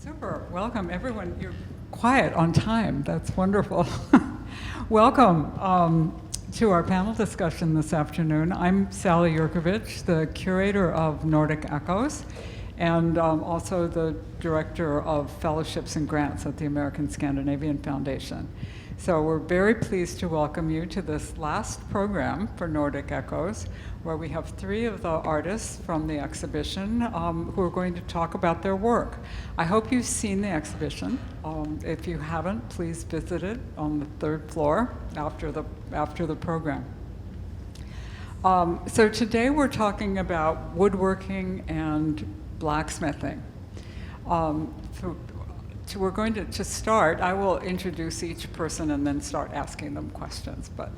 Super. Welcome, everyone. You're quiet on time. That's wonderful. Welcome to our panel discussion this afternoon. I'm Sally Yerkovich, the curator of Nordic Echoes, and also the director of fellowships and grants at the American Scandinavian Foundation. So we're very pleased to welcome you to this last program for Nordic Echoes, where we have 3 of the artists from the exhibition who are going to talk about their work. I hope you've seen the exhibition. If you haven't, please visit it on the 3rd floor after the program. So today we're talking about woodworking and blacksmithing. So we're going to start. I will introduce each person and then start asking them questions. But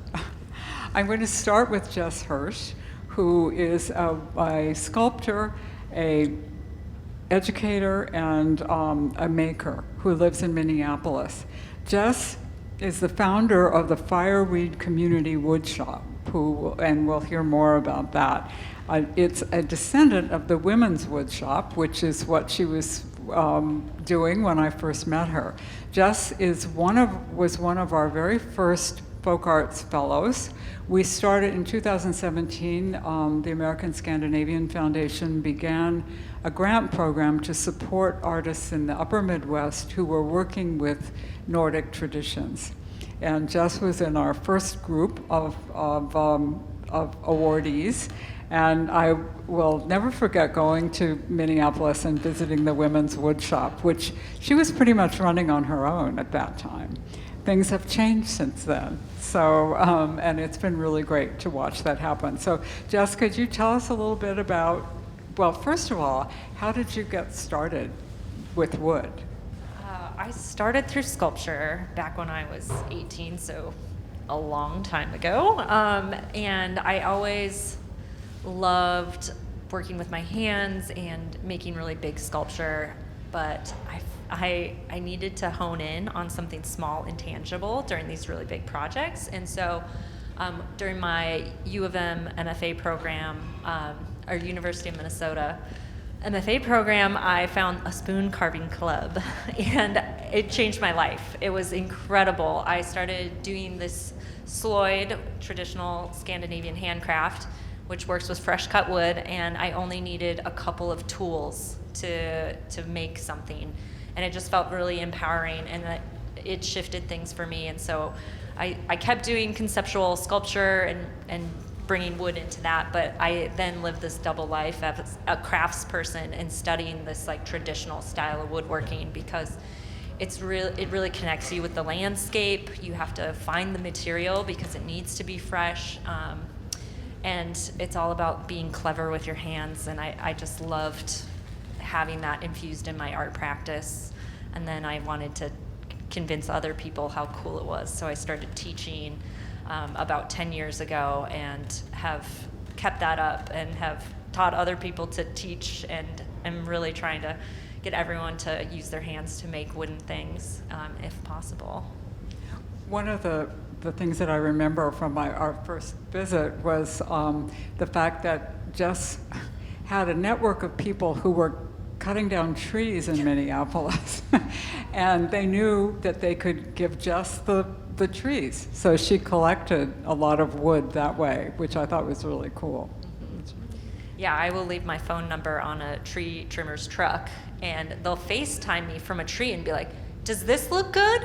I'm going to start with Jess Hirsch, who is a sculptor, a educator, and a maker who lives in Minneapolis. Jess is the founder of the Fireweed Community Woodshop, and we'll hear more about that. It's a descendant of the Women's Woodshop, which is what she was doing when I first met her. Jess was one of our very first folk arts fellows. We started in 2017, the American Scandinavian Foundation began a grant program to support artists in the upper Midwest who were working with Nordic traditions. And Jess was in our first group of awardees. And I will never forget going to Minneapolis and visiting the Women's Woodshop, which she was pretty much running on her own at that time. Things have changed since then. So, and it's been really great to watch that happen. So, Jess, could you tell us a little bit about, well, first of all, how did you get started with wood? I started through sculpture back when I was 18, so a long time ago. And I always loved working with my hands and making really big sculpture, but I needed to hone in on something small and tangible during these really big projects. And so during my U of M MFA program, or University of Minnesota MFA program, I found a spoon carving club, and it changed my life. It was incredible. I started doing this Sloyd, traditional Scandinavian handcraft, which works with fresh cut wood, and I only needed a couple of tools to make something. And it just felt really empowering, and that it shifted things for me. And so I kept doing conceptual sculpture and bringing wood into that, but I then lived this double life as a craftsperson and studying this like traditional style of woodworking, because it really connects you with the landscape. You have to find the material because it needs to be fresh. And it's all about being clever with your hands, and I just loved having that infused in my art practice. And then I wanted to convince other people how cool it was, so I started teaching about 10 years ago, and have kept that up and have taught other people to teach, and I'm really trying to get everyone to use their hands to make wooden things if possible. One of the things that I remember from our first visit was the fact that Jess had a network of people who were cutting down trees in Minneapolis, and they knew that they could give Jess the trees. So she collected a lot of wood that way, which I thought was really cool. Yeah, I will leave my phone number on a tree trimmer's truck, and they'll FaceTime me from a tree and be like, does this look good?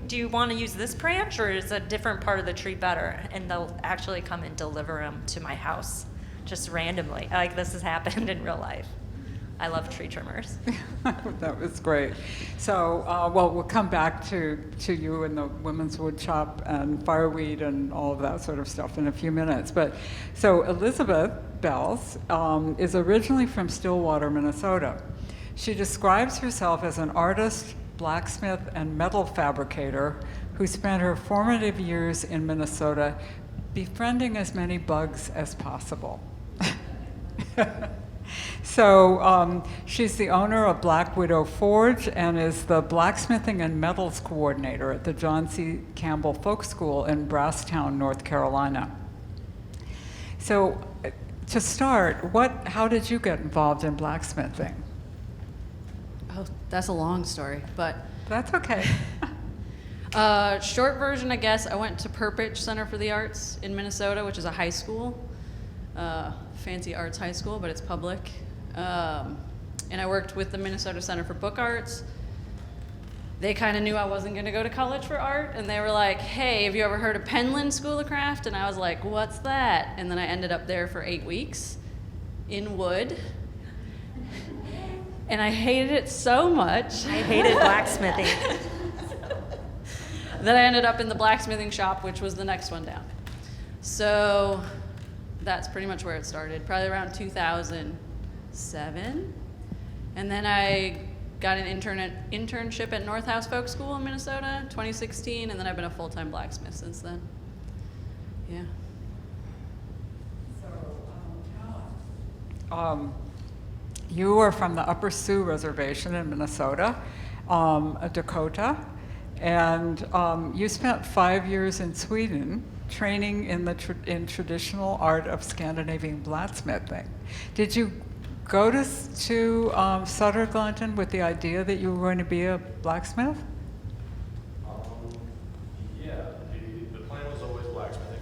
Do you want to use this branch, or is a different part of the tree better? And they'll actually come and deliver them to my house, just randomly. Like, this has happened in real life. I love tree trimmers. That was great. So, well, we'll come back to you and the Women's Woodshop and Fireweed and all of that sort of stuff in a few minutes. But so Elizabeth Belz is originally from Stillwater, Minnesota. She describes herself as an artist, blacksmith, and metal fabricator who spent her formative years in Minnesota befriending as many bugs as possible. So she's the owner of Black Widow Forge and is the blacksmithing and metals coordinator at the John C. Campbell Folk School in Brasstown, North Carolina. So to start, how did you get involved in blacksmithing? Oh, that's a long story, but That's okay. short version, I guess, I went to Perpich Center for the Arts in Minnesota, which is a high school, fancy arts high school, but it's public. And I worked with the Minnesota Center for Book Arts. They kind of knew I wasn't going to go to college for art, and they were like, hey, have you ever heard of Penland School of Craft? And I was like, what's that? And then I ended up there for 8 weeks in wood. And I hated it so much. I hated blacksmithing. Then I ended up in the blacksmithing shop, which was the next one down. So that's pretty much where it started, probably around 2007. And then I got an internship at North House Folk School in Minnesota, 2016, and then I've been a full-time blacksmith since then. Yeah. You are from the Upper Sioux Reservation in Minnesota, a Dakota, and you spent 5 years in Sweden training in in traditional art of Scandinavian blacksmithing. Did you go to Söderglanten with the idea that you were going to be a blacksmith? Yeah, the plan was always blacksmithing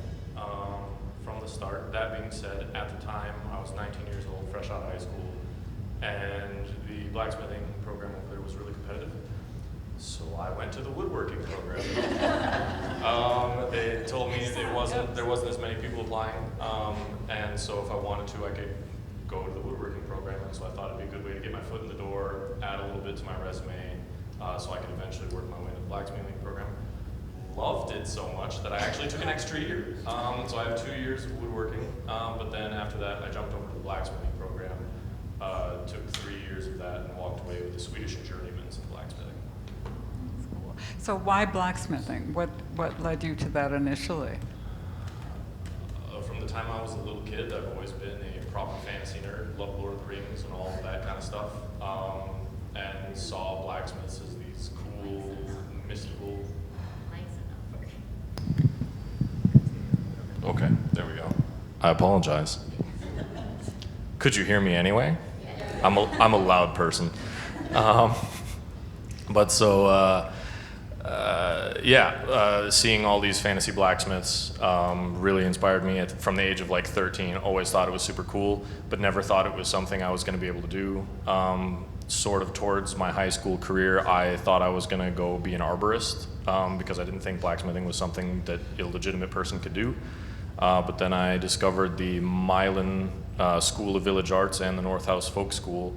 from the start. That being said, at the time I was 19 years old, fresh out of high school, and the blacksmithing program over there was really competitive. So I went to the woodworking program. They told me there wasn't as many people applying, and so if I wanted to, I could go to the woodworking program. And so I thought it'd be a good way to get my foot in the door, add a little bit to my resume, so I could eventually work my way into the blacksmithing program. Loved it so much that I actually took an extra year. So I have 2 years of woodworking, but then after that, I jumped over to the blacksmithing program. Took 3 years of that and walked away with the Swedish journeyman's in blacksmithing. So why blacksmithing? What led you to that initially? From the time I was a little kid, I've always been a proper fantasy nerd, loved Lord of the Rings and all that kind of stuff, and saw blacksmiths as these cool, mystical... Okay, there we go. I apologize. Could you hear me anyway? I'm a loud person. But so, seeing all these fantasy blacksmiths really inspired me from the age of like 13. Always thought it was super cool, but never thought it was something I was going to be able to do. Sort of towards my high school career, I thought I was going to go be an arborist because I didn't think blacksmithing was something that a legitimate person could do. But then I discovered the Milan School of Village Arts and the North House Folk School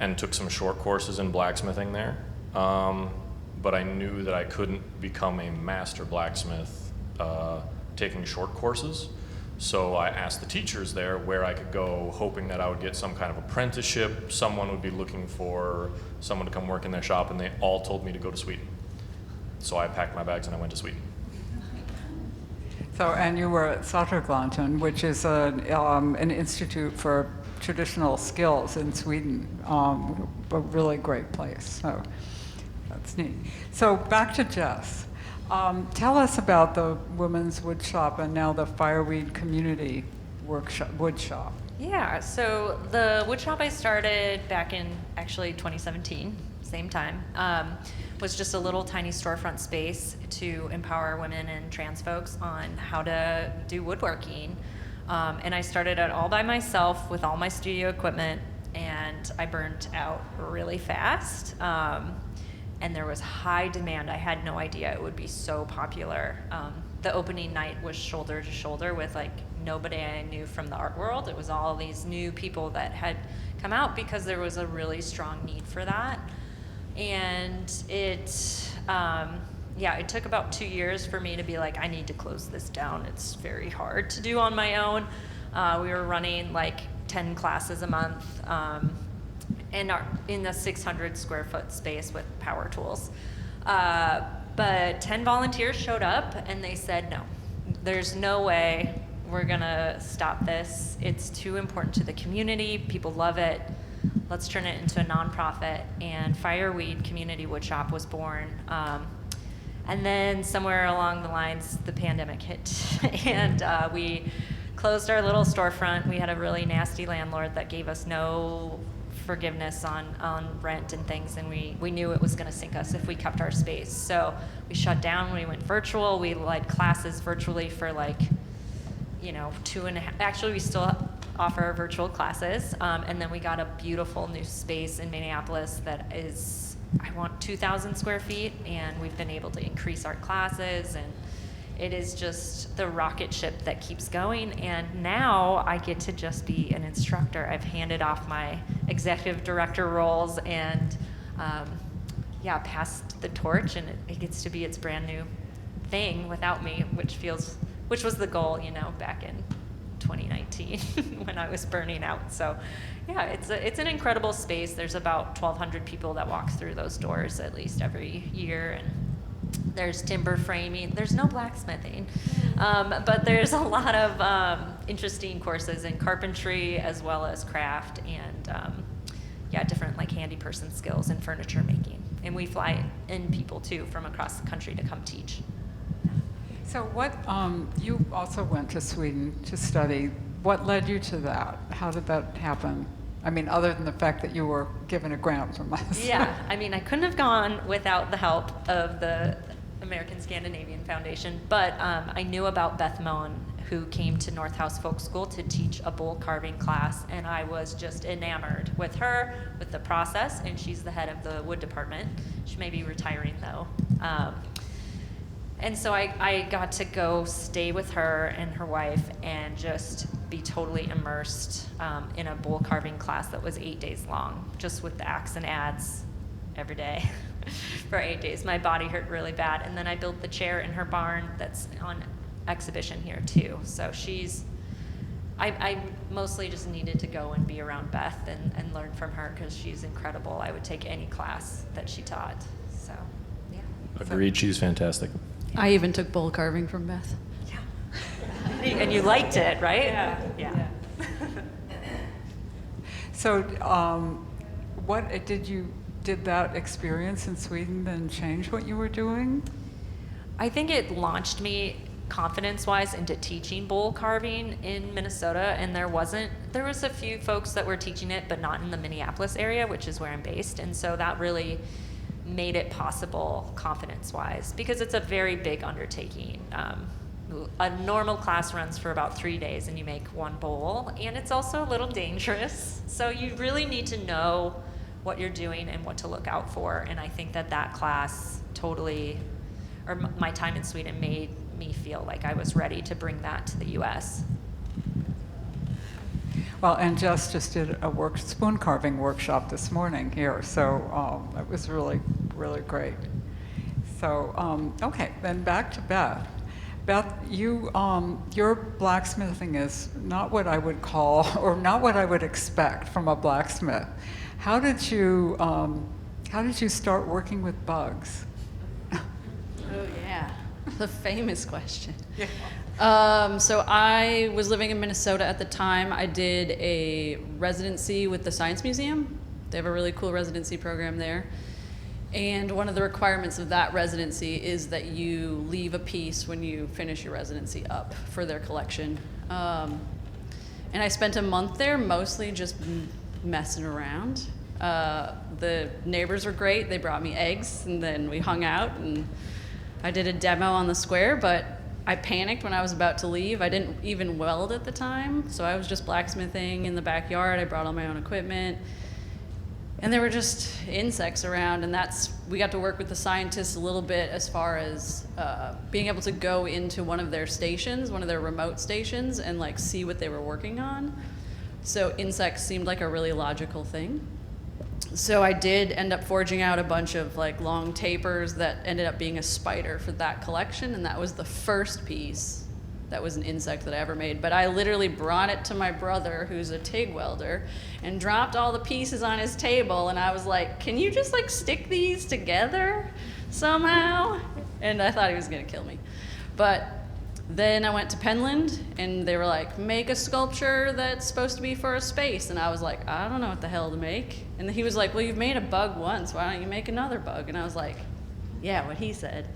and took some short courses in blacksmithing there. But I knew that I couldn't become a master blacksmith taking short courses. So I asked the teachers there where I could go, hoping that I would get some kind of apprenticeship. Someone would be looking for someone to come work in their shop, and they all told me to go to Sweden. So I packed my bags and I went to Sweden. So, and you were at Söderglanten, which is an institute for traditional skills in Sweden, a really great place. So that's neat. So back to Jess. Tell us about the Women's Wood Shop and now the Fireweed Community Wood Shop. Yeah, so the wood shop I started back in actually 2017, same time, was just a little tiny storefront space to empower women and trans folks on how to do woodworking. And I started it all by myself with all my studio equipment, and I burnt out really fast. And there was high demand. I had no idea it would be so popular. The opening night was shoulder to shoulder with like nobody I knew from the art world. It was all these new people that had come out because there was a really strong need for that. And it took about 2 years for me to be like, I need to close this down. It's very hard to do on my own. We were running like 10 classes a month. In the 600 square foot space with power tools. But 10 volunteers showed up and they said, no, there's no way we're gonna stop this. It's too important to the community. People love it. Let's turn it into a nonprofit. And Fireweed Community Wood Shop was born. And then somewhere along the lines, the pandemic hit and we closed our little storefront. We had a really nasty landlord that gave us no forgiveness on rent and things, and we knew it was going to sink us if we kept our space. So we shut down, we went virtual, we led classes virtually for like, 2.5, actually we still offer virtual classes, and then we got a beautiful new space in Minneapolis that is, I want 2,000 square feet, and we've been able to increase our classes, and it is just the rocket ship that keeps going. And now I get to just be an instructor. I've handed off my executive director roles and passed the torch, and it gets to be its brand new thing without me, which was the goal, back in 2019 when I was burning out. So yeah, it's an incredible space. There's about 1,200 people that walk through those doors at least every year, and there's timber framing. There's no blacksmithing, but there's a lot of interesting courses in carpentry as well as craft and different like handy person skills and furniture making. And we fly in people too from across the country to come teach. So what, you also went to Sweden to study. What led you to that? How did that happen? I mean, other than the fact that you were given a grant from us. Yeah, I mean, I couldn't have gone without the help of the American Scandinavian Foundation, but I knew about Beth Moen, who came to North House Folk School to teach a bowl carving class, and I was just enamored with her, with the process, and she's the head of the wood department. She may be retiring though. And so I got to go stay with her and her wife and just be totally immersed in a bowl carving class that was 8 days long, just with the axe and adze every day for 8 days. My body hurt really bad. And then I built the chair in her barn that's on exhibition here too. So I mostly just needed to go and be around Beth and learn from her because she's incredible. I would take any class that she taught. So, yeah. Agreed, she's fantastic. I even took bowl carving from Beth. Yeah. And you liked it, right? Yeah. So did that experience in Sweden then change what you were doing? I think it launched me confidence-wise into teaching bowl carving in Minnesota, and there was a few folks that were teaching it, but not in the Minneapolis area, which is where I'm based, and so that really made it possible confidence-wise, because it's a very big undertaking. A normal class runs for about 3 days and you make one bowl, and it's also a little dangerous. So you really need to know what you're doing and what to look out for. And I think that class my time in Sweden made me feel like I was ready to bring that to the US. Well, and Jess just did a spoon carving workshop this morning here, so it was really, really great. So, okay, then back to Beth. Beth, your blacksmithing is not what I would call, or not what I would expect from a blacksmith. How did you start working with bugs? Oh yeah, the famous question. Yeah. So I was living in Minnesota at the time. I did a residency with the Science Museum. They have a really cool residency program there. And one of the requirements of that residency is that you leave a piece when you finish your residency up for their collection. And I spent a month there mostly just messing around. The neighbors were great. They brought me eggs, and then we hung out, and I did a demo on the square, but I panicked when I was about to leave. I didn't even weld at the time, so I was just blacksmithing in the backyard. I brought all my own equipment. And there were just insects around, and we got to work with the scientists a little bit as far as being able to go into one of their stations, one of their remote stations, and like see what they were working on. So insects seemed like a really logical thing. So I did end up forging out a bunch of like long tapers that ended up being a spider for that collection, and that was the first piece that was an insect that I ever made. But I literally brought it to my brother, who's a TIG welder, and dropped all the pieces on his table, and I was like, can you just like stick these together somehow? And I thought he was gonna kill me. But then I went to Penland, and they were like, make a sculpture that's supposed to be for a space. And I was like, I don't know what the hell to make. And he was like, well, you've made a bug once, why don't you make another bug? And I was like, yeah, what he said.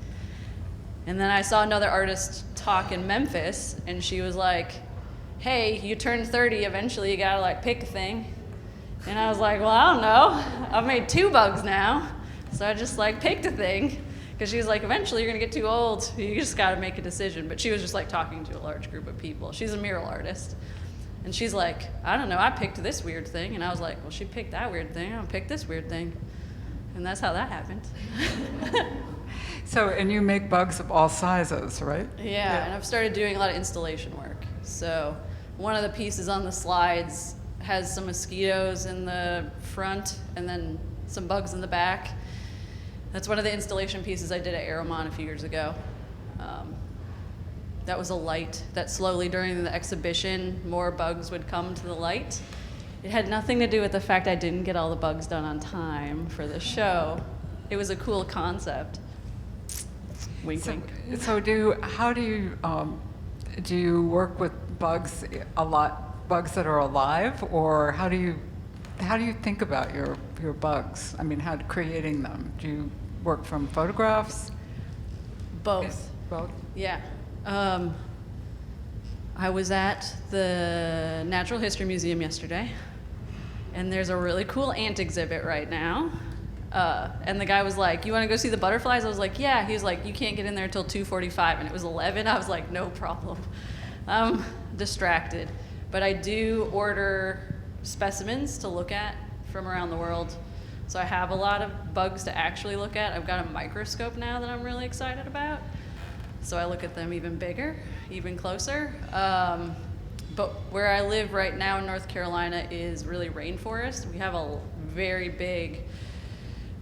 And then I saw another artist talk in Memphis, and she was like, hey, you turn 30, eventually you gotta like pick a thing. And I was like, well, I don't know. I've made 2 bugs now. So I just like picked a thing. Because she was like, eventually you're going to get too old. You just got to make a decision. But she was just like talking to a large group of people. She's a mural artist. And she's like, I don't know, I picked this weird thing. And I was like, well, she picked that weird thing. I'll pick this weird thing. And that's how that happened. So, and you make bugs of all sizes, right? Yeah, and I've started doing a lot of installation work. So one of the pieces on the slides has some mosquitoes in the front and then some bugs in the back. That's one of the installation pieces I did at Aeromont a few years ago. That was a light that slowly during the exhibition, more bugs would come to the light. It had nothing to do with the fact I didn't get all the bugs done on time for the show. It was a cool concept. Wink, wink. So how do you work with bugs bugs that are alive, or how do you think about your bugs? I mean, how creating them? Do you work from photographs? Both. Both. Yeah. I was at the Natural History Museum yesterday, and there's a really cool ant exhibit right now. And the guy was like, you want to go see the butterflies? I was like, yeah. He was like, you can't get in there until 2:45, and it was 11. I was like, no problem. I'm distracted. But I do order specimens to look at from around the world. So I have a lot of bugs to actually look at. I've got a microscope now that I'm really excited about. So I look at them even bigger, even closer. But where I live right now in North Carolina is really rainforest. We have a very big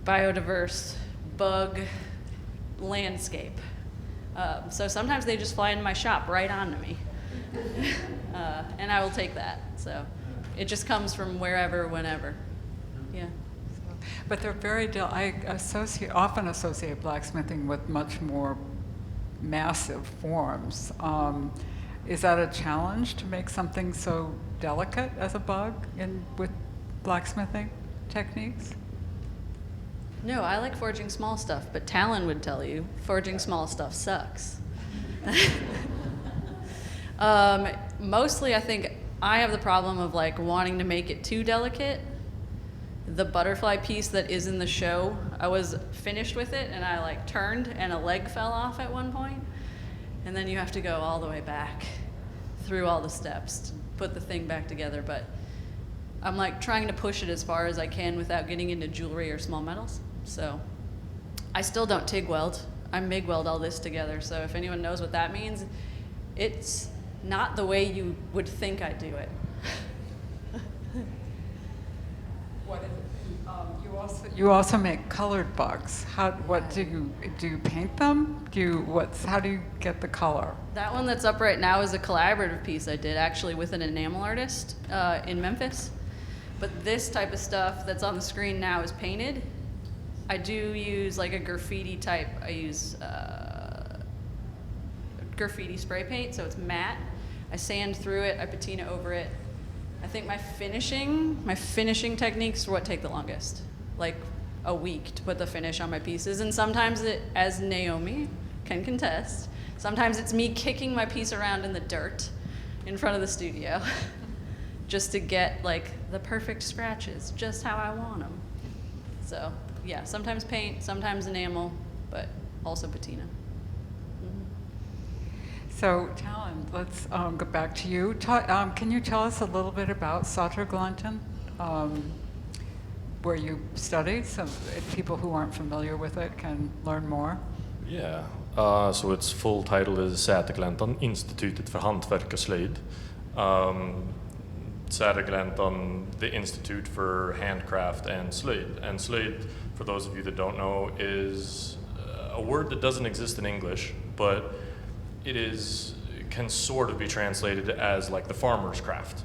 biodiverse bug landscape. So sometimes they just fly into my shop right onto me. And I will take that. So it just comes from wherever, whenever. Yeah. But they're very I often associate blacksmithing with much more massive forms. Is that a challenge to make something so delicate as a bug with blacksmithing techniques? No, I like forging small stuff, but Talon would tell you forging small stuff sucks. Mostly I think I have the problem of like wanting to make it too delicate. The butterfly piece that is in the show, I was finished with it and I like turned and a leg fell off at one point. And then you have to go all the way back through all the steps to put the thing back together. But I'm like trying to push it as far as I can without getting into jewelry or small metals. So I still don't TIG weld. I MIG weld all this together. So if anyone knows what that means, it's not the way you would think I do it. What is it? You also make colored bugs. What do you paint them? How do you get the color? That one that's up right now is a collaborative piece I did actually with an enamel artist in Memphis. But this type of stuff that's on the screen now is painted. I do use like a graffiti type. I use graffiti spray paint, so it's matte. I sand through it, I patina over it. I think my finishing techniques are what take the longest. Like a week to put the finish on my pieces. And sometimes as Naomi can contest, sometimes it's me kicking my piece around in the dirt in front of the studio just to get like the perfect scratches, just how I want them. So yeah, sometimes paint, sometimes enamel, but also patina. So, Talon, let's go back to you. Can you tell us a little bit about Saterglanten, where you studied, so people who aren't familiar with it can learn more? Yeah, so its full title is Saterglanten, Institutet för hantverk och slöjd. Saterglanten, the Institute for Handcraft and Slöjd. And slöjd, for those of you that don't know, is a word that doesn't exist in English, but can sort of be translated as like the farmer's craft,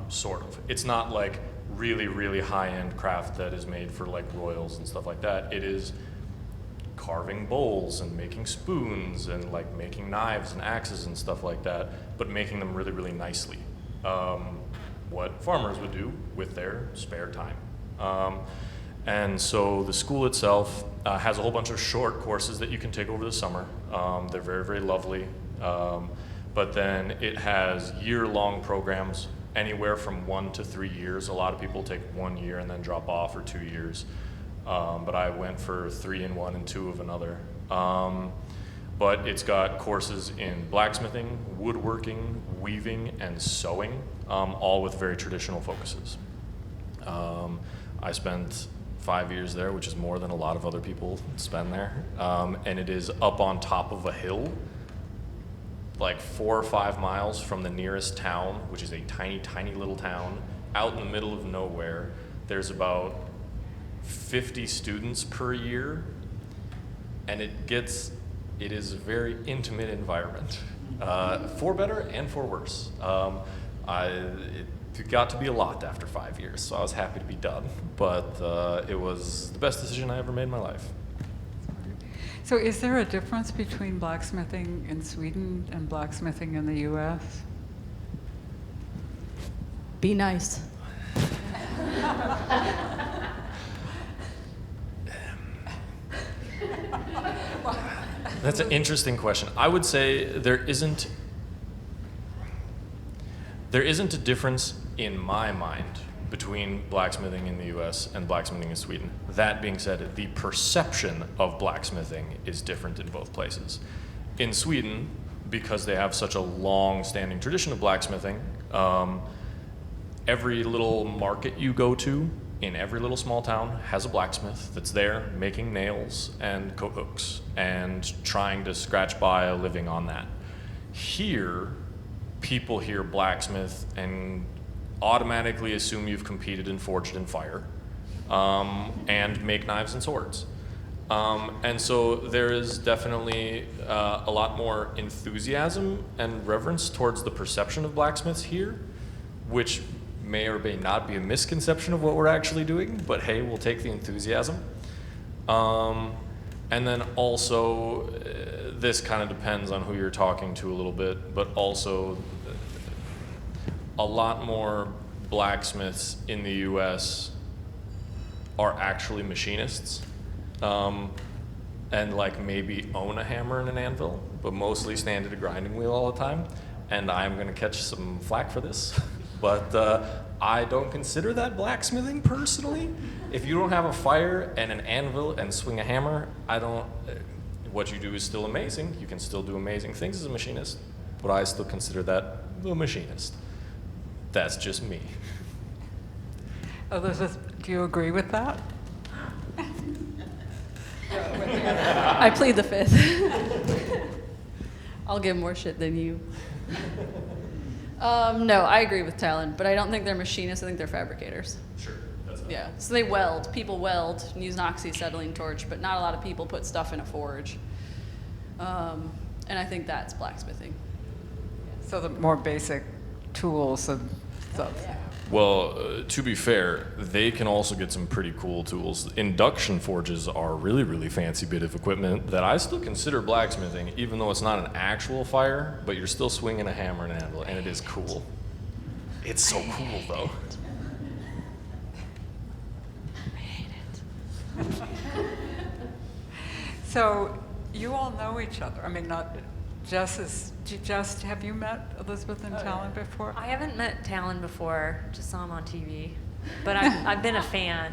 sort of. It's not like really, really high-end craft that is made for like royals and stuff like that. It is carving bowls and making spoons and like making knives and axes and stuff like that, but making them really, really nicely. What farmers would do with their spare time. And so the school itself has a whole bunch of short courses that you can take over the summer. They're very, very lovely. But then it has year-long programs anywhere from 1 to 3 years. A lot of people take 1 year and then drop off, or 2 years. But I went for 3 in one and 2 of another. But it's got courses in blacksmithing, woodworking, weaving, and sewing, all with very traditional focuses. I spent 5 years there, which is more than a lot of other people spend there. And it is up on top of a hill, like 4 or 5 miles from the nearest town, which is a tiny, tiny little town out in the middle of nowhere. There's about 50 students per year, and it is a very intimate environment, for better and for worse. It got to be a lot after 5 years, so I was happy to be done, but it was the best decision I ever made in my life. So is there a difference between blacksmithing in Sweden and blacksmithing in the US? Be nice. That's an interesting question. I would say there isn't a difference in my mind between blacksmithing in the US and blacksmithing in Sweden. That being said, the perception of blacksmithing is different in both places. In Sweden, because they have such a long-standing tradition of blacksmithing, every little market you go to in every little small town has a blacksmith that's there making nails and coat hooks and trying to scratch by a living on that. Here, people hear blacksmith and automatically assume you've competed in forged and fire, and make knives and swords. And so there is definitely a lot more enthusiasm and reverence towards the perception of blacksmiths here, which may or may not be a misconception of what we're actually doing, but hey, we'll take the enthusiasm. And then also, this kind of depends on who you're talking to a little bit, but also a lot more blacksmiths in the US are actually machinists, and like maybe own a hammer and an anvil, but mostly stand at a grinding wheel all the time. And I'm gonna catch some flack for this, but I don't consider that blacksmithing personally. If you don't have a fire and an anvil and swing a hammer, what you do is still amazing. You can still do amazing things as a machinist, but I still consider that a machinist. That's just me. Elizabeth, do you agree with that? I plead the fifth. I'll give more shit than you. No, I agree with Talon, but I don't think they're machinists. I think they're fabricators. Sure, that's fine. Yeah, so they weld. People weld and use an oxyacetylene torch, but not a lot of people put stuff in a forge. And I think that's blacksmithing. So the more basic tools and stuff. Yeah. Well, to be fair, they can also get some pretty cool tools. Induction forges are a really, really fancy bit of equipment that I still consider blacksmithing, even though it's not an actual fire, but you're still swinging a hammer and an anvil, and it is cool. It's so cool, though. I hate it. So you all know each other. I mean, not Jess, have you met Elizabeth and Talon before? I haven't met Talon before, just saw him on TV, but I've been a fan.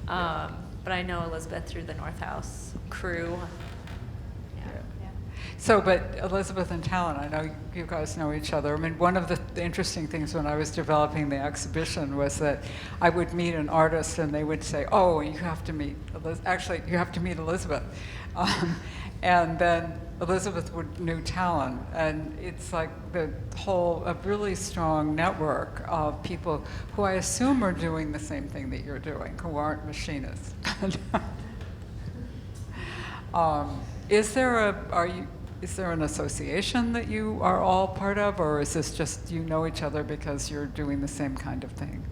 But I know Elizabeth through the North House crew. Yeah. So, but Elizabeth and Talon, I know you guys know each other. I mean, one of the interesting things when I was developing the exhibition was that I would meet an artist and they would say, oh, you have to meet Elizabeth. And then Elizabeth knew Talon, and it's like a really strong network of people who I assume are doing the same thing that you're doing, who aren't machinists. Is there an association that you are all part of, or is this just you know each other because you're doing the same kind of thing?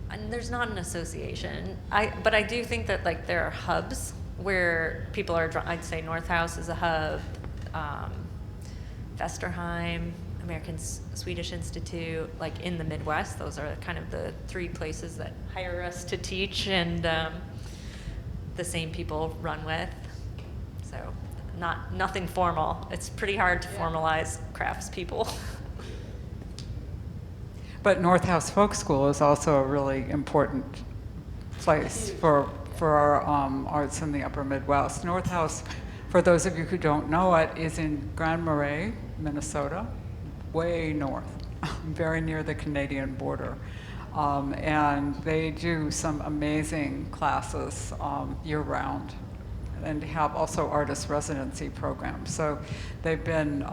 And there's not an association, but I do think that like there are hubs where people are. I'd say North House is a hub, Vesterheim, American Swedish Institute, like in the Midwest. Those are kind of the 3 places that hire us to teach, and the same people run with. So nothing formal. It's pretty hard to formalize craftspeople. But North House Folk School is also a really important place for our arts in the Upper Midwest. North House, for those of you who don't know it, is in Grand Marais, Minnesota, way north, very near the Canadian border. And they do some amazing classes year-round, and have also artist residency programs. So they've been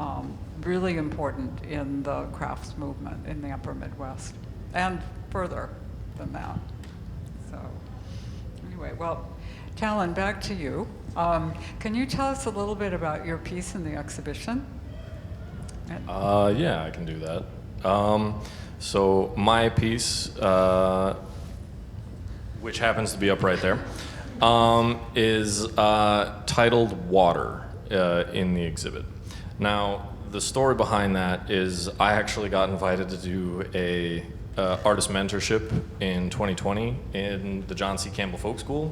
really important in the crafts movement in the Upper Midwest, and further than that. So anyway, well, Talon, back to you. Can you tell us a little bit about your piece in the exhibition? Yeah, I can do that. So my piece, which happens to be up right there, is titled Water in the exhibit. Now, the story behind that is I actually got invited to do a artist mentorship in 2020 in the John C. Campbell Folk School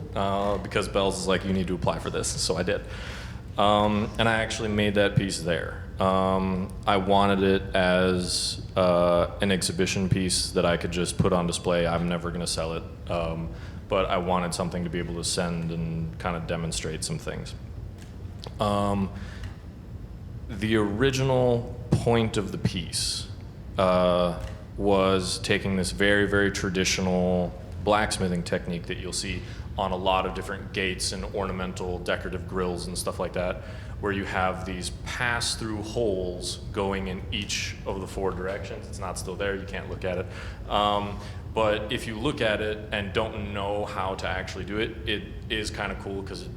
because Belz is like, you need to apply for this, so I did. And I actually made that piece there. I wanted it as an exhibition piece that I could just put on display. I'm never going to sell it, but I wanted something to be able to send and kind of demonstrate some things. The original point of the piece was taking this very, very traditional blacksmithing technique that you'll see on a lot of different gates and ornamental decorative grills and stuff like that, where you have these pass-through holes going in each of the four directions. It's not still there, you can't look at it. But if you look at it and don't know how to actually do it, it is kind of cool because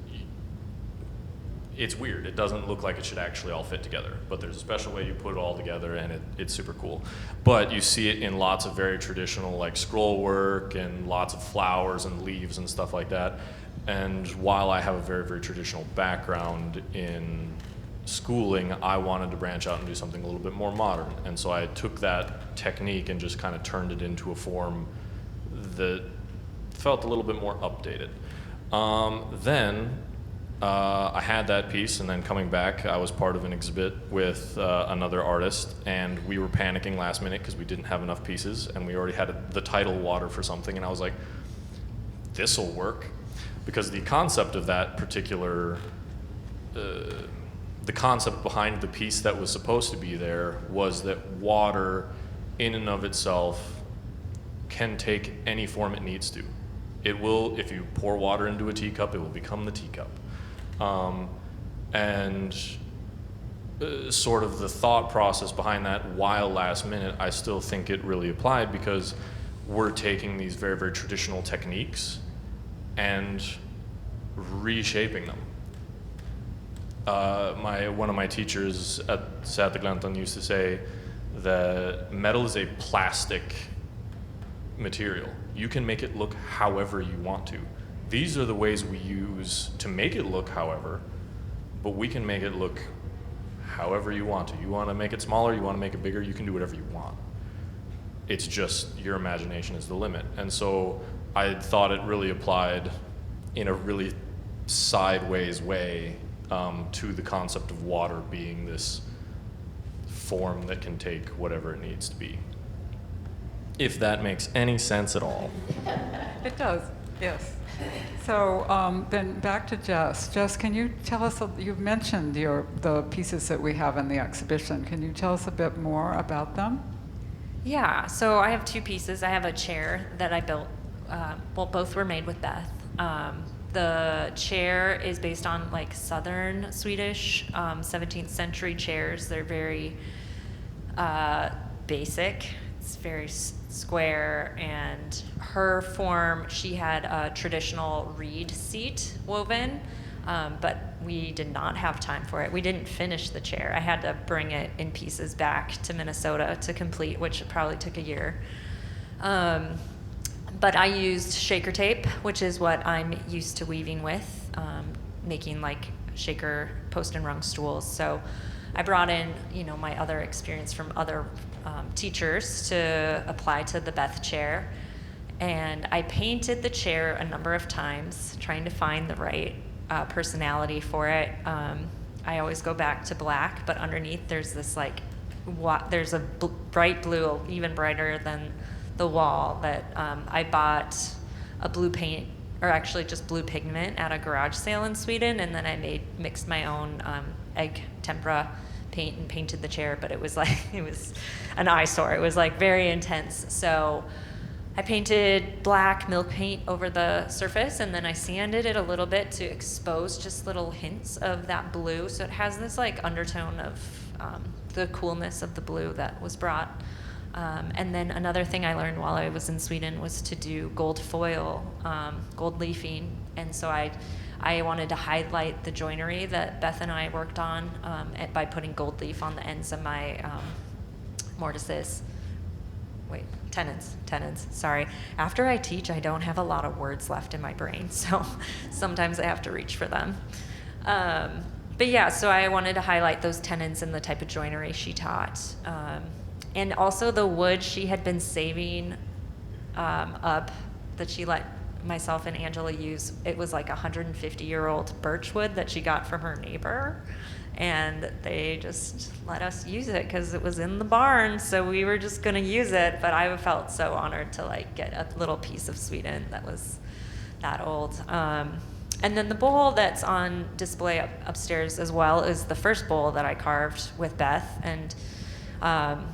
it's weird. It doesn't look like it should actually all fit together, but there's a special way you put it all together, and it's super cool. But you see it in lots of very traditional like scroll work and lots of flowers and leaves and stuff like that. And while I have a very, very traditional background in schooling, I wanted to branch out and do something a little bit more modern. And so I took that technique and just kind of turned it into a form that felt a little bit more updated. Then I had that piece, and then coming back, I was part of an exhibit with another artist, and we were panicking last minute because we didn't have enough pieces, and we already had the title Water for something, and I was like, this'll work. Because the concept of that particular, the concept behind the piece that was supposed to be there was that water in and of itself can take any form it needs to. It will, if you pour water into a teacup, it will become the teacup. And sort of the thought process behind that, while last minute, I still think it really applied because we're taking these very, very traditional techniques and reshaping them. One of my teachers at Sätergläntan used to say that metal is a plastic material. You can make it look however you want to. These are the ways we use to make it look however, but we can make it look however you want to. You want to make it smaller, you want to make it bigger, you can do whatever you want. It's just your imagination is the limit. And so I thought it really applied in a really sideways way to the concept of water being this form that can take whatever it needs to be. If that makes any sense at all. It does, yes. So then back to Jess. Jess, can you tell us, you've mentioned the pieces that we have in the exhibition. Can you tell us a bit more about them? Yeah, so I have two pieces. I have a chair that I built. Well, both were made with Beth. The chair is based on like southern Swedish 17th century chairs. They're very basic. It's very square, and her form, she had a traditional reed seat woven, but we did not have time for it. We didn't finish the chair. I had to bring it in pieces back to Minnesota to complete, which probably took a year. But I used shaker tape, which is what I'm used to weaving with, making like shaker post and rung stools. So I brought in, my other experience from other teachers to apply to the Beth chair. And I painted the chair a number of times, trying to find the right personality for it. I always go back to black, but underneath there's this like there's a bright blue, even brighter than the wall, that I bought a blue paint, or actually just blue pigment, at a garage sale in Sweden, and then I mixed my own egg tempera paint and painted the chair, but it was an eyesore. It was like very intense. So I painted black milk paint over the surface, and then I sanded it a little bit to expose just little hints of that blue. So it has this like undertone of the coolness of the blue that was brought. And then another thing I learned while I was in Sweden was to do gold foil, gold leafing. And so I wanted to highlight the joinery that Beth and I worked on by putting gold leaf on the ends of my mortises. Tenons, sorry. After I teach, I don't have a lot of words left in my brain, so sometimes I have to reach for them. But yeah, so I wanted to highlight those tenons and the type of joinery she taught. And also the wood she had been saving up that she let myself and Angela use. It was like 150-year-old birch wood that she got from her neighbor. And they just let us use it because it was in the barn, so we were just gonna use it. But I felt so honored to like get a little piece of Sweden that was that old. And then the bowl that's on display upstairs as well is the first bowl that I carved with Beth. And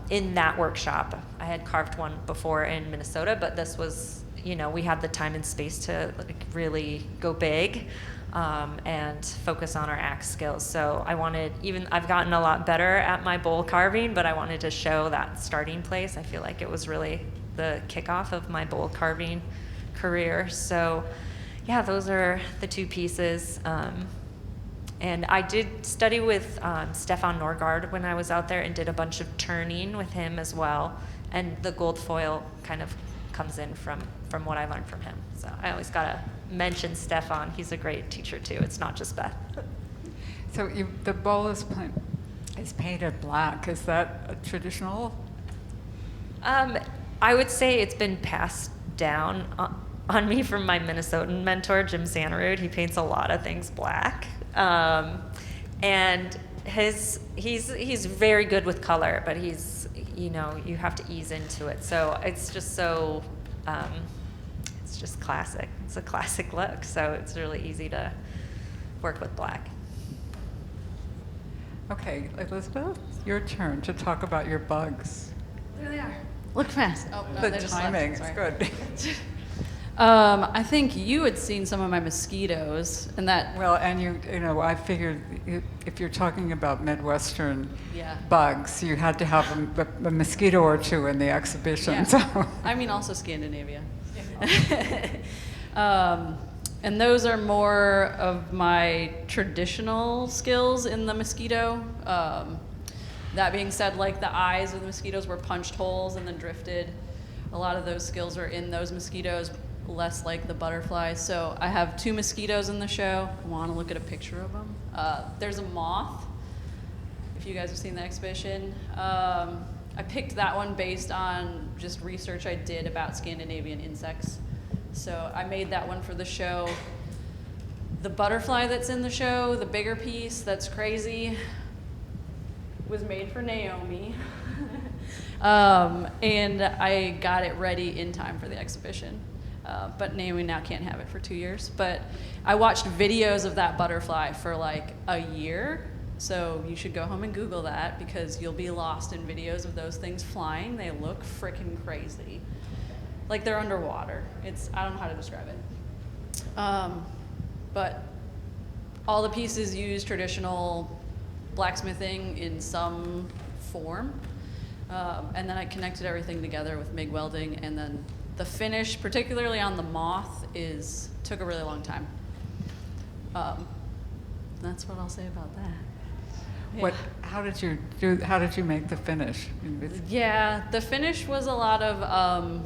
in that workshop, I had carved one before in Minnesota, but this was, we had the time and space to like really go big. And focus on our axe skills. So I've gotten a lot better at my bowl carving, but I wanted to show that starting place. I feel like it was really the kickoff of my bowl carving career. So yeah, those are the two pieces. And I did study with Stefan Norgard when I was out there and did a bunch of turning with him as well. And the gold foil kind of comes in from what I learned from him. So I always gotta mention Stefan. He's a great teacher too. It's not just Beth. So the bowl is painted black. Is that traditional? I would say it's been passed down on me from my Minnesotan mentor, Jim Sannerud. He paints a lot of things black. And he's very good with color, but you have to ease into it. So it's just so, it's just classic. It's a classic look, so it's really easy to work with black. Okay, Elizabeth, your turn to talk about your bugs. There they are. Look fast. Oh, no, The they just timing is left. good. I think you had seen some of my mosquitoes, and that. Well, and I figured if you're talking about Midwestern Yeah. bugs, you had to have a mosquito or two in the exhibition. Yeah. So. I mean, also Scandinavia. And those are more of my traditional skills in the mosquito. That being said, like the eyes of the mosquitoes were punched holes and then drifted. A lot of those skills are in those mosquitoes, less like the butterflies. So I have 2 mosquitoes in the show. I want to look at a picture of them. There's a moth, if you guys have seen the exhibition. I picked that one based on just research I did about Scandinavian insects. So I made that one for the show. The butterfly that's in the show, the bigger piece that's crazy, was made for Naomi. And I got it ready in time for the exhibition. But Naomi now can't have it for 2 years. But I watched videos of that butterfly for like a year. So you should go home and Google that because you'll be lost in videos of those things flying. They look freaking crazy. Like they're underwater. I don't know how to describe it. But all the pieces use traditional blacksmithing in some form. And then I connected everything together with MIG welding, and then the finish, particularly on the moth, took a really long time. That's what I'll say about that. Yeah. How did you make the finish? Yeah, the finish was a lot of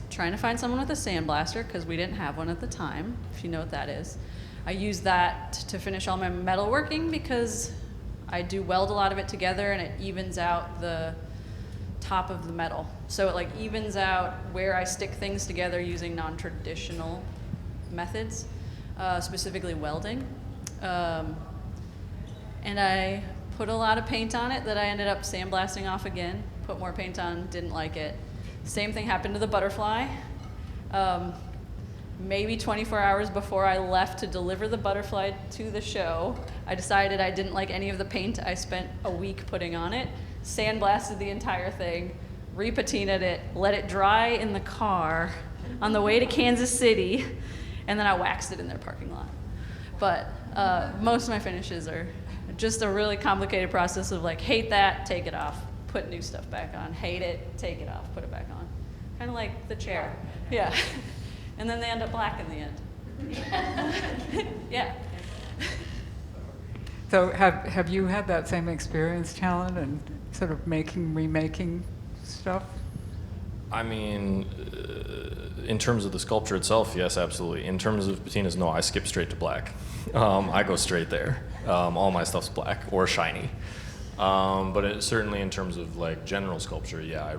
trying to find someone with a sandblaster because we didn't have one at the time, if you know what that is. I used that to finish all my metalworking because I do weld a lot of it together and it evens out the top of the metal. So it like evens out where I stick things together using non-traditional methods, specifically welding. And I put a lot of paint on it that I ended up sandblasting off again, put more paint on, didn't like it. Same thing happened to the butterfly. Maybe 24 hours before I left to deliver the butterfly to the show, I decided I didn't like any of the paint I spent a week putting on it, sandblasted the entire thing, repatinaed it, let it dry in the car on the way to Kansas City, and then I waxed it in their parking lot. But most of my finishes are just a really complicated process of like, hate that, take it off, put new stuff back on, hate it, take it off, put it back on. Kind of like the chair. Yeah. And then they end up black in the end. Yeah. So have you had that same experience, Talon, and sort of remaking stuff? I mean, in terms of the sculpture itself, yes, absolutely. In terms of patinas, no, I skip straight to black. I go straight there. All my stuff's black or shiny. But certainly in terms of like general sculpture, yeah,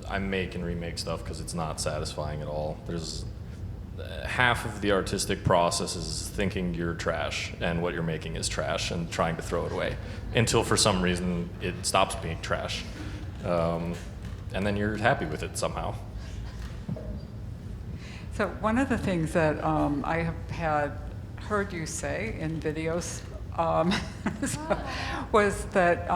I make and remake stuff because it's not satisfying at all. There's half of the artistic process is thinking you're trash and what you're making is trash and trying to throw it away until for some reason it stops being trash. And then you're happy with it somehow. So one of the things that I have heard you say in videos was that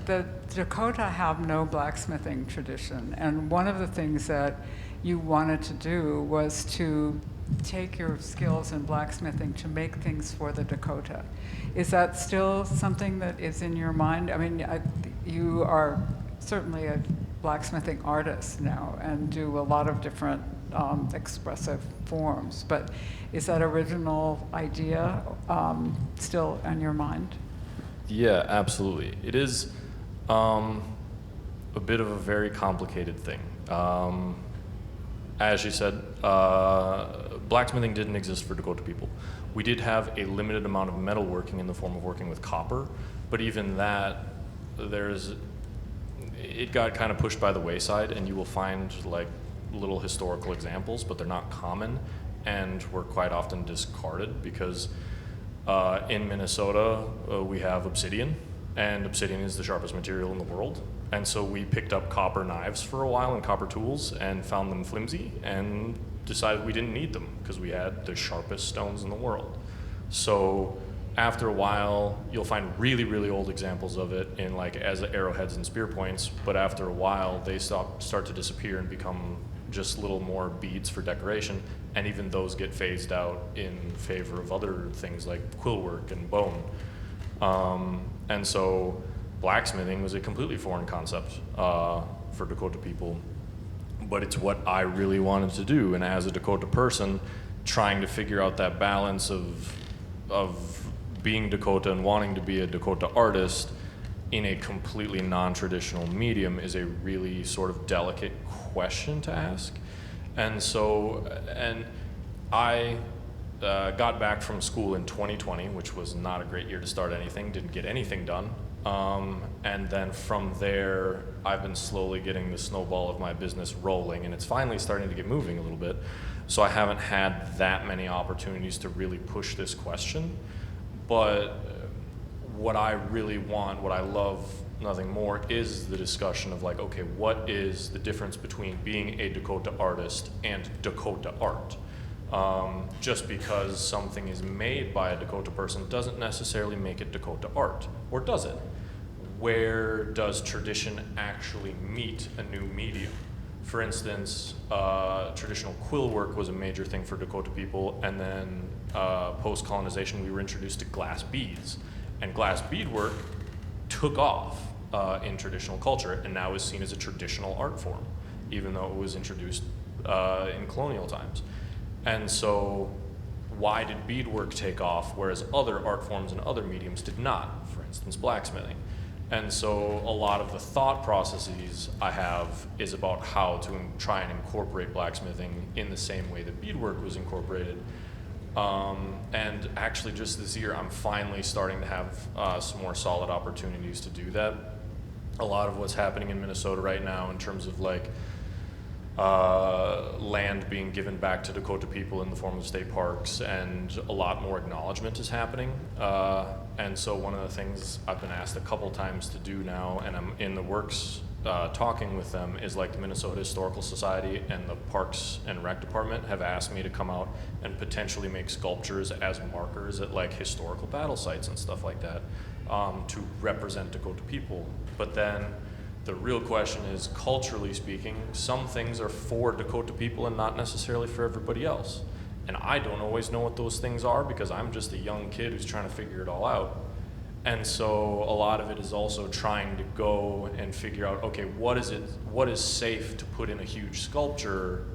the Dakota have no blacksmithing tradition, and one of the things that you wanted to do was to take your skills in blacksmithing to make things for the Dakota. Is that still something that is in your mind? I mean, you are certainly a blacksmithing artist now and do a lot of different expressive forms, but is that original idea still on your mind? Yeah, absolutely. It is a bit of a very complicated thing. As you said, blacksmithing didn't exist for Dakota people. We did have a limited amount of metalworking in the form of working with copper, but even that, it got kind of pushed by the wayside, and you will find like little historical examples, but they're not common and were quite often discarded because in Minnesota we have obsidian, and obsidian is the sharpest material in the world. And so we picked up copper knives for a while and copper tools and found them flimsy and decided we didn't need them because we had the sharpest stones in the world. So after a while, you'll find really, really old examples of it in like as arrowheads and spear points, but after a while they start to disappear and become just little more beads for decoration, and even those get phased out in favor of other things like quill work and bone. And so blacksmithing was a completely foreign concept for Dakota people, but it's what I really wanted to do. And as a Dakota person, trying to figure out that balance of being Dakota and wanting to be a Dakota artist in a completely non-traditional medium is a really sort of delicate question to ask. And so, I got back from school in 2020, which was not a great year to start anything, didn't get anything done. And then from there, I've been slowly getting the snowball of my business rolling, and it's finally starting to get moving a little bit. So I haven't had that many opportunities to really push this question. But what I really want, what I love nothing more, is the discussion of like, okay, what is the difference between being a Dakota artist and Dakota art? Just because something is made by a Dakota person doesn't necessarily make it Dakota art, or does it? Where does tradition actually meet a new medium? For instance, traditional quill work was a major thing for Dakota people, and then post-colonization we were introduced to glass beads. And glass beadwork took off in traditional culture and now is seen as a traditional art form, even though it was introduced in colonial times. And so why did beadwork take off, whereas other art forms and other mediums did not, for instance, blacksmithing? And so a lot of the thought processes I have is about how to try and incorporate blacksmithing in the same way that beadwork was incorporated. And actually just this year, I'm finally starting to have some more solid opportunities to do that. A lot of what's happening in Minnesota right now in terms of like land being given back to Dakota people in the form of state parks, and a lot more acknowledgement is happening. And so one of the things I've been asked a couple times to do now, and I'm in the works talking with them, is like the Minnesota Historical Society and the Parks and Rec Department have asked me to come out and potentially make sculptures as markers at like historical battle sites and stuff like that, to represent Dakota people. But then the real question is, culturally speaking, some things are for Dakota people and not necessarily for everybody else. And I don't always know what those things are because I'm just a young kid who's trying to figure it all out. And so a lot of it is also trying to go and figure out, okay, what is safe to put in a huge sculpture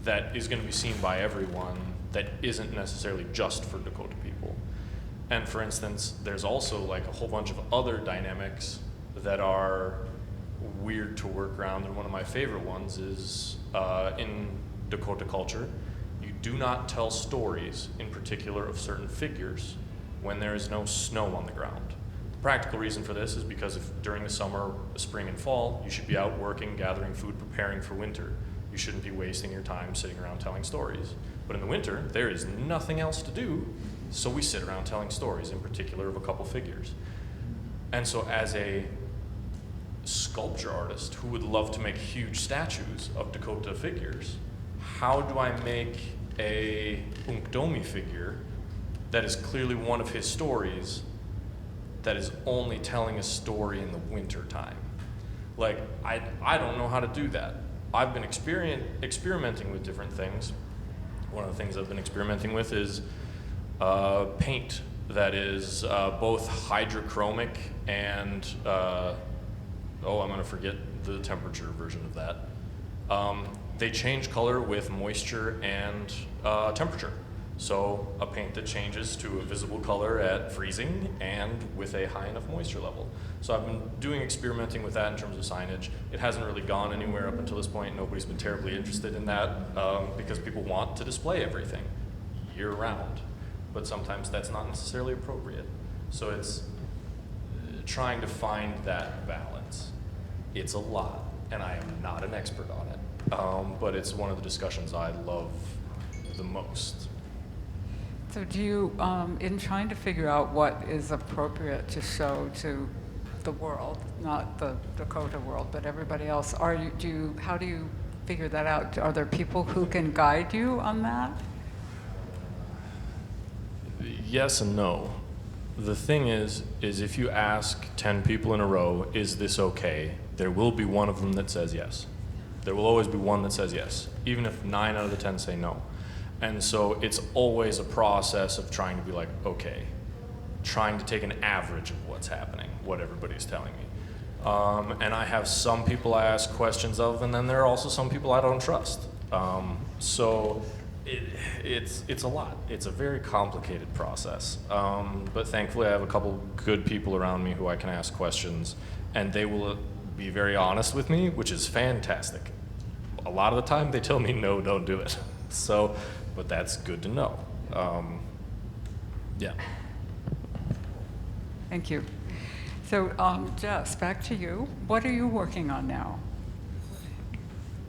that is going to be seen by everyone, that isn't necessarily just for Dakota people. And for instance, there's also like a whole bunch of other dynamics that are weird to work around, and one of my favorite ones is in Dakota culture, you do not tell stories, in particular of certain figures, when there is no snow on the ground. The practical reason for this is because if during the summer, spring, and fall, you should be out working, gathering food, preparing for winter. You shouldn't be wasting your time sitting around telling stories. But in the winter, there is nothing else to do, so we sit around telling stories, in particular of a couple figures. And so as a sculpture artist who would love to make huge statues of Dakota figures, how do I make a Unkdomi figure that is clearly one of his stories that is only telling a story in the winter time? Like, I don't know how to do that. I've been experimenting with different things. One of the things I've been experimenting with is paint that is both hydrochromic and, I'm gonna forget the temperature version of that. They change color with moisture and temperature. So a paint that changes to a visible color at freezing and with a high enough moisture level. So I've been experimenting with that in terms of signage. It hasn't really gone anywhere up until this point. Nobody's been terribly interested in that because people want to display everything year round. But sometimes that's not necessarily appropriate. So it's trying to find that balance. It's a lot, and I am not an expert on it, but it's one of the discussions I love the most. So do you, in trying to figure out what is appropriate to show to the world, not the Dakota world, but everybody else, how do you figure that out? Are there people who can guide you on that? Yes and no. The thing is if you ask 10 people in a row, is this okay? There will be one of them that says yes. There will always be one that says yes, even if 9 out of the 10 say no. And so it's always a process of trying to be like, okay, trying to take an average of what's happening, what everybody's telling me. And I have some people I ask questions of, and then there are also some people I don't trust. So it's a lot. It's a very complicated process. But thankfully I have a couple good people around me who I can ask questions, and they will be very honest with me, which is fantastic. A lot of the time they tell me, no, don't do it. So, but that's good to know. Yeah. Thank you. So, Jess, back to you. What are you working on now?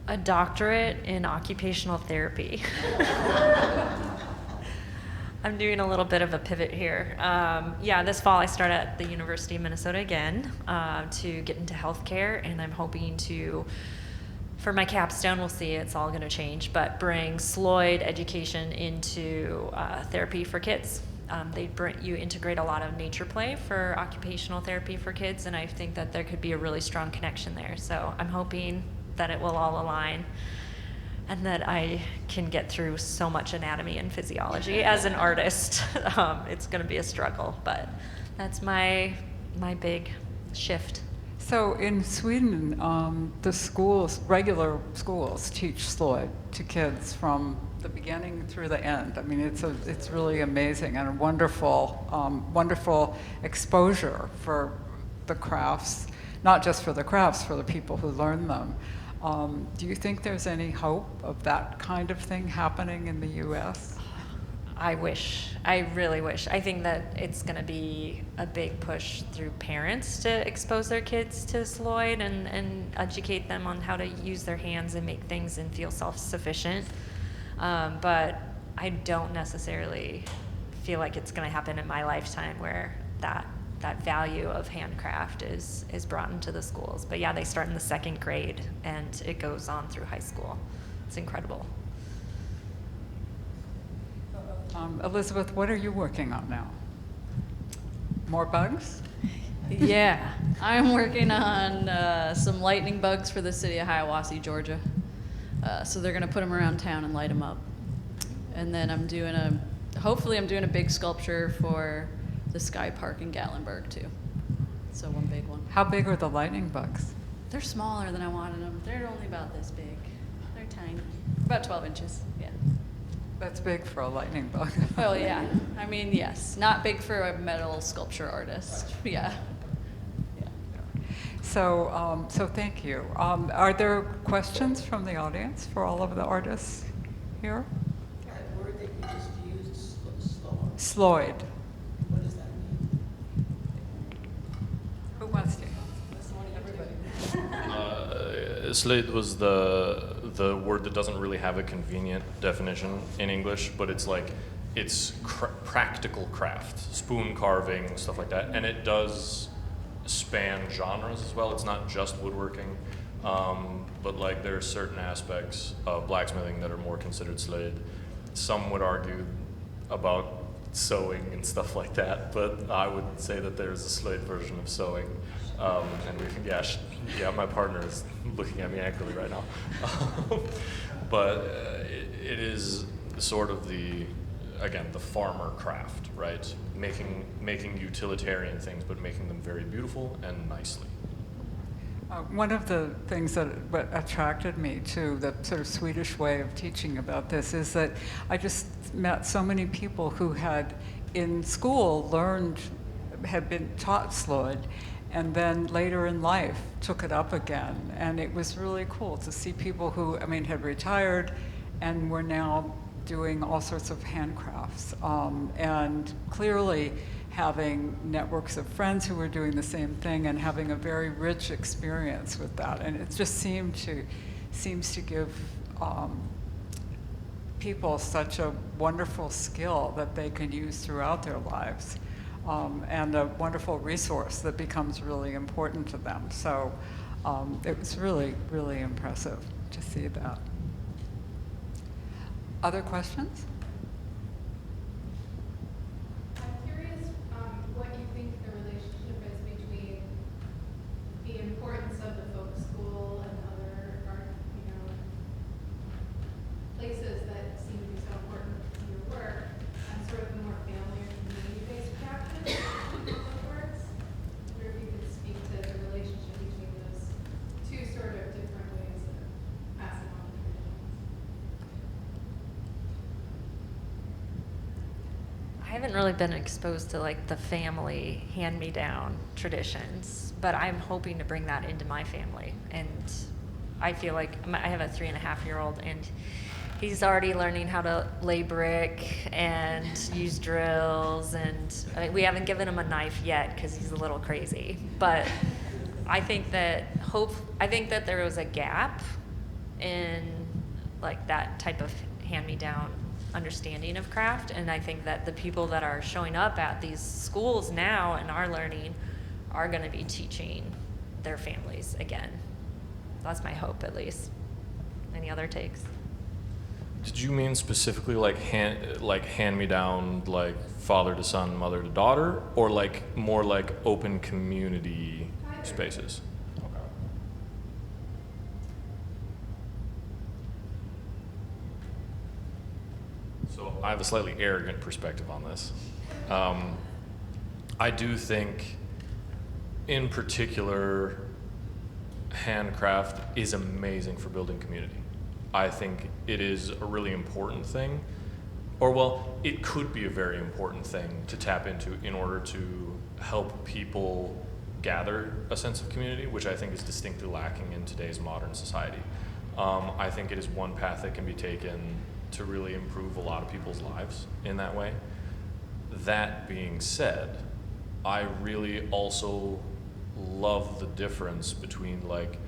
A doctorate in occupational therapy. I'm doing a little bit of a pivot here. This fall I start at the University of Minnesota again to get into healthcare, and I'm hoping to, for my capstone, we'll see, it's all gonna change, but bring Sloyd education into therapy for kids. You integrate a lot of nature play for occupational therapy for kids, and I think that there could be a really strong connection there. So I'm hoping that it will all align and that I can get through so much anatomy and physiology as an artist. It's gonna be a struggle, but that's my big shift. So in Sweden, the schools, regular schools, teach Sloyd to kids from the beginning through the end. I mean, it's really amazing and a wonderful exposure for the crafts, not just for the crafts, for the people who learn them. Do you think there's any hope of that kind of thing happening in the U.S.? I wish. I really wish. I think that it's going to be a big push through parents to expose their kids to Sloyd and educate them on how to use their hands and make things and feel self-sufficient. But I don't necessarily feel like it's going to happen in my lifetime where that value of handcraft is brought into the schools. But yeah, they start in the 2nd grade and it goes on through high school. It's incredible. Elizabeth, what are you working on now? More bugs? Yeah, I'm working on some lightning bugs for the city of Hiawassee, Georgia. So they're gonna put them around town and light them up. And then hopefully I'm doing a big sculpture for the Sky Park in Gatlinburg too. So one big one. How big are the lightning bugs? They're smaller than I wanted them. They're only about this big. They're tiny, about 12 inches, yeah. That's big for a lightning bug. Oh yeah, I mean, yes, not big for a metal sculpture artist, yeah. So thank you. Are there questions from the audience for all of the artists here? That word that you just used, Sloyd. what does that mean? Who wants to? Slate was the word that doesn't really have a convenient definition in English, but it's like it's practical craft, spoon carving, stuff like that, and it does span genres as well. It's not just woodworking, but like there are certain aspects of blacksmithing that are more considered Slade. Some would argue about sewing and stuff like that, but I would say that there's a Slade version of sewing. And we can, yeah, my partner is looking at me angrily right now. But it is sort of the farmer craft, right? Making utilitarian things, but making them very beautiful and nicely. One of the things that attracted me to the sort of Swedish way of teaching about this is that I just met so many people who had in school had been taught Sloyd, and then later in life took it up again. And it was really cool to see people who, had retired and were now doing all sorts of handcrafts. And clearly having networks of friends who were doing the same thing and having a very rich experience with that. And it just seems to give people such a wonderful skill that they can use throughout their lives. And a wonderful resource that becomes really important to them. So it was really, really impressive to see that. Other questions? I'm curious what you think the relationship is between the importance of the folk school and other art, places that seem to be so important to your work, and sort of the more family or community-based practice of arts. I wonder if you could speak to the relationship between those two sort of different ways of passing on traditions. I haven't really been exposed to like the family hand-me-down traditions, but I'm hoping to bring that into my family. And I feel like I have a 3.5-year-old, and he's already learning how to lay brick and use drills. And we haven't given him a knife yet because he's a little crazy. But I think that there was a gap in like that type of hand-me-down understanding of craft, and I think that the people that are showing up at these schools now and are learning are going to be teaching their families again. That's my hope, at least. Any other takes? Did you mean specifically like hand-me-down, like father to son, mother to daughter, or like more like open community spaces? So I have a slightly arrogant perspective on this. I do think, in particular, handcraft is amazing for building community. I think it is a really important thing, or well, it could be a very important thing to tap into in order to help people gather a sense of community, which I think is distinctly lacking in today's modern society. I think it is one path that can be taken to really improve a lot of people's lives in that way. That being said, I really also love the difference between like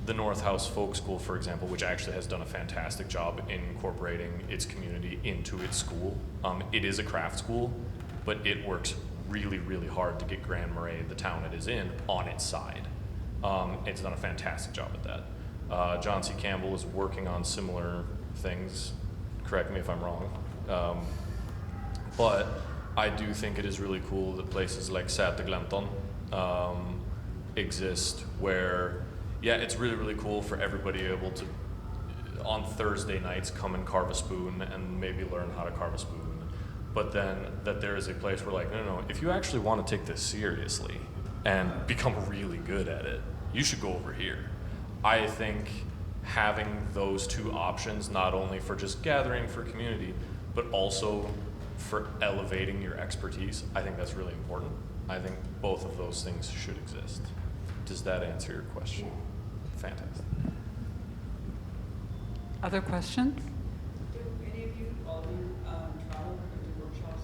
the North House Folk School, for example, which actually has done a fantastic job in incorporating its community into its school. It is a craft school, but it works really, really hard to get Grand Marais, the town it is in, on its side. It's done a fantastic job at that. John C. Campbell is working on similar things. Correct me if I'm wrong. But I do think it is really cool that places like Sätergläntan exist where, yeah, it's really, really cool for everybody able to, on Thursday nights, come and carve a spoon and maybe learn how to carve a spoon. But then that there is a place where like, no, if you actually want to take this seriously and become really good at it, you should go over here. I think having those two options, not only for just gathering for community, but also for elevating your expertise, I think that's really important. I think both of those things should exist. Does that answer your question? Fantastic. Other questions? Do any of you, all of you, travel or do workshops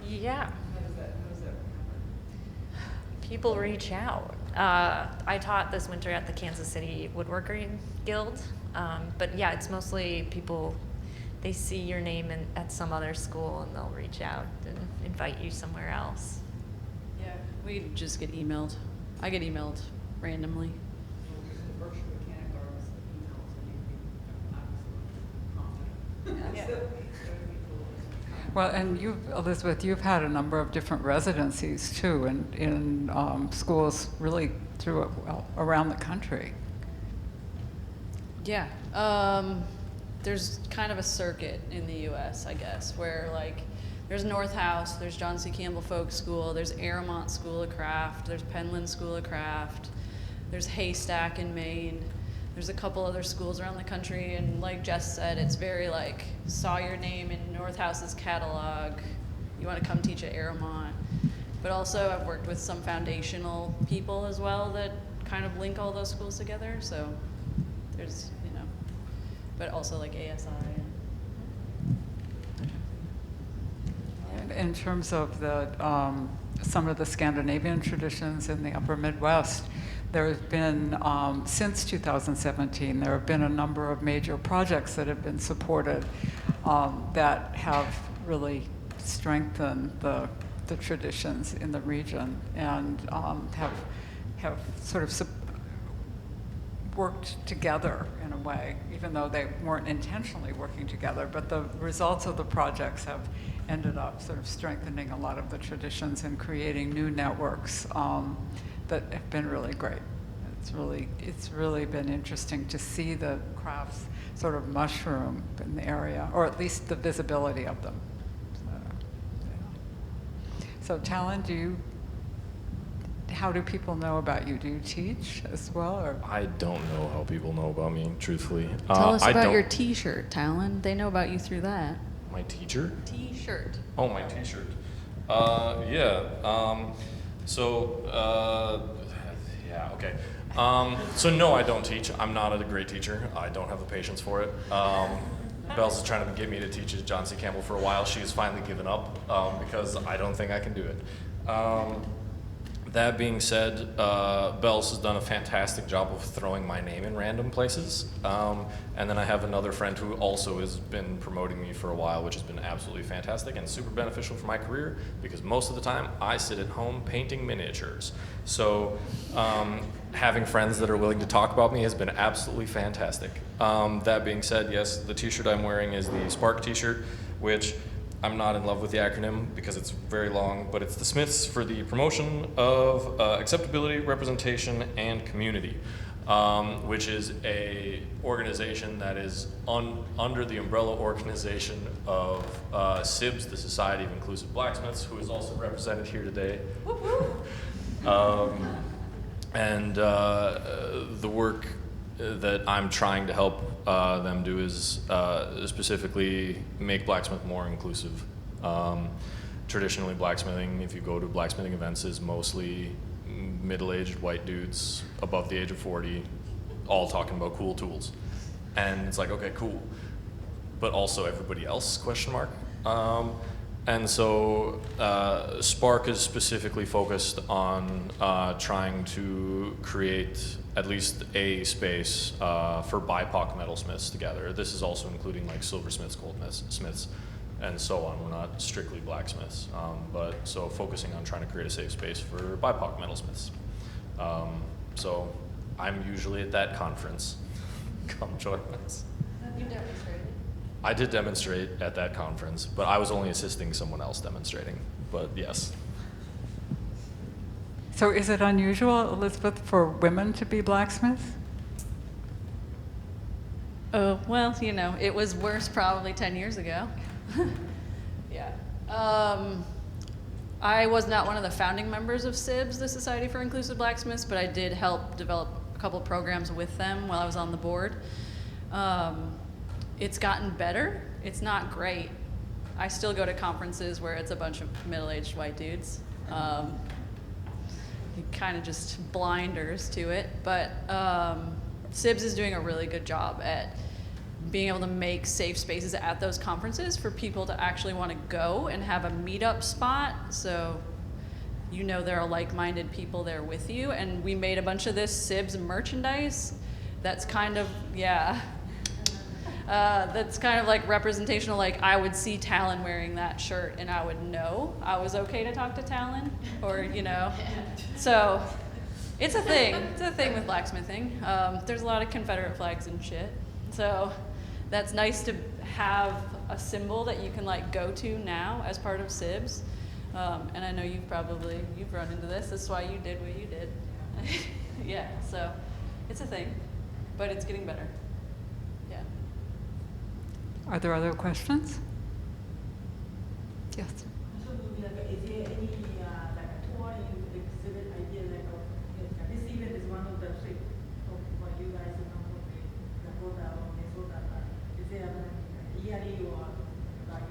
or? Yeah. How does that happen? People reach out. I taught this winter at the Kansas City Woodworking Guild, but yeah, it's mostly people, they see your name at some other school and they'll reach out and invite you somewhere else. Yeah, we just get emailed. I get emailed randomly. Using virtual mechanic artists, emails, and you can obviously confident. Well, and Elizabeth, you've had a number of different residencies too in schools really around the country. Yeah. There's kind of a circuit in the U.S., I guess, where like there's North House, there's John C. Campbell Folk School, there's Aramont School of Craft, there's Penland School of Craft, there's Haystack in Maine. There's a couple other schools around the country, and like Jess said, it's very like, saw your name in North House's catalog, you want to come teach at Aramont. But also I've worked with some foundational people as well that kind of link all those schools together, so there's, but also like ASI. In terms of some of the Scandinavian traditions in the upper Midwest, there have been, since 2017, there have been a number of major projects that have been supported that have really strengthened the traditions in the region and have sort of worked together in a way, even though they weren't intentionally working together, but the results of the projects have ended up sort of strengthening a lot of the traditions and creating new networks that have been really great. It's really been interesting to see the crafts sort of mushroom in the area, or at least the visibility of them. So Talon, how do people know about you? Do you teach as well, or? I don't know how people know about me, truthfully. Tell us I about don't- your T-shirt, Talon. They know about you through that. My teacher? T-shirt. Oh, my T-shirt. Yeah. Yeah. Okay. So no, I don't teach. I'm not a great teacher. I don't have the patience for it. Belz is trying to get me to teach John C. Campbell for a while. She has finally given up because I don't think I can do it. That being said, Belz has done a fantastic job of throwing my name in random places. And then I have another friend who also has been promoting me for a while, which has been absolutely fantastic and super beneficial for my career because most of the time I sit at home painting miniatures. So having friends that are willing to talk about me has been absolutely fantastic. That being said, yes, the t-shirt I'm wearing is the Spark t-shirt, which I'm not in love with the acronym because it's very long, but it's the Smiths for the promotion of acceptability, representation, and community, which is a organization that is under the umbrella organization of SIBS, the Society of Inclusive Blacksmiths, who is also represented here today. And the work that I'm trying to help them do is specifically make blacksmith more inclusive. Traditionally, blacksmithing, if you go to blacksmithing events, is mostly middle-aged white dudes above the age of 40, all talking about cool tools. And it's like, okay, cool. But also everybody else, question mark. And so Spark is specifically focused on trying to create at least a space for BIPOC metalsmiths together. This is also including like silversmiths, goldsmiths, and so on. We're not strictly blacksmiths, but so focusing on trying to create a safe space for BIPOC metalsmiths. So I'm usually at that conference. Come join us. You demonstrated. I did demonstrate at that conference, but I was only assisting someone else demonstrating. But yes. So is it unusual, Elizabeth, for women to be blacksmiths? Oh, well, you know, it was worse probably 10 years ago. Yeah. I was not one of the founding members of SIBS, the Society for Inclusive Blacksmiths, but I did help develop a couple programs with them while I was on the board. It's gotten better. It's not great. I still go to conferences where it's a bunch of middle-aged white dudes. Kind of just blinders to it, but SIBS is doing a really good job at being able to make safe spaces at those conferences for people to actually want to go and have a meetup spot, so you know there are like-minded people there with you. And we made a bunch of this SIBS merchandise that's kind of, yeah, that's kind of like representational. Like I would see Talon wearing that shirt and I would know I was okay to talk to Talon, or you know. So it's a thing. It's a thing with blacksmithing. There's a lot of Confederate flags and shit. So that's nice to have a symbol that you can like go to now as part of SIBS. And I know you've run into this. That's why you did what you did. Yeah. So it's a thing, but it's getting better. Yeah. Are there other questions? Yes. So, like, is there any like a tour you exhibit idea like this event is one of the three for you guys in Dakota or Minnesota? Is there like yearly or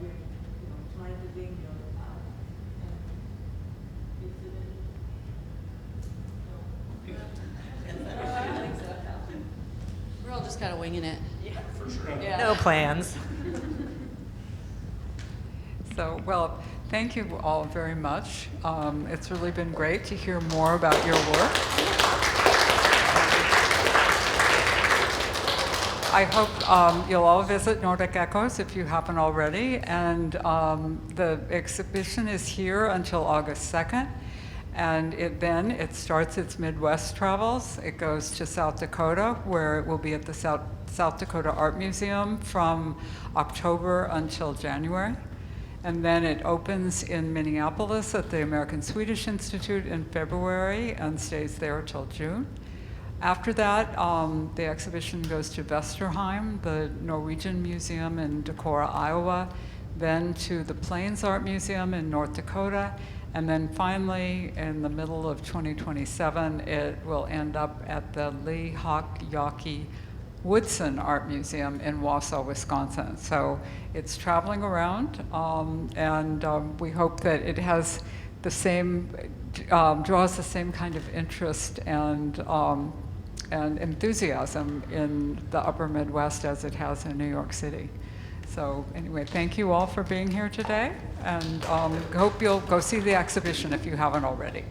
you know trying to bring your exhibit? We're all just kind of winging it. Yeah. For sure. Yeah. No plans. So, well, thank you all very much. It's really been great to hear more about your work. I hope you'll all visit Nordic Echoes if you haven't already. And the exhibition is here until August 2nd. And then it starts its Midwest travels. It goes to South Dakota, where it will be at the South Dakota Art Museum from October until January. And then it opens in Minneapolis at the American Swedish Institute in February and stays there till June. After that, the exhibition goes to Vesterheim, the Norwegian Museum in Decorah, Iowa, then to the Plains Art Museum in North Dakota, and then finally, in the middle of 2027, it will end up at the Lehak Woodson Art Museum in Wausau, Wisconsin. So it's traveling around, and we hope that it has the same, draws the same kind of interest and enthusiasm in the upper Midwest as it has in New York City. So anyway, thank you all for being here today, and hope you'll go see the exhibition if you haven't already.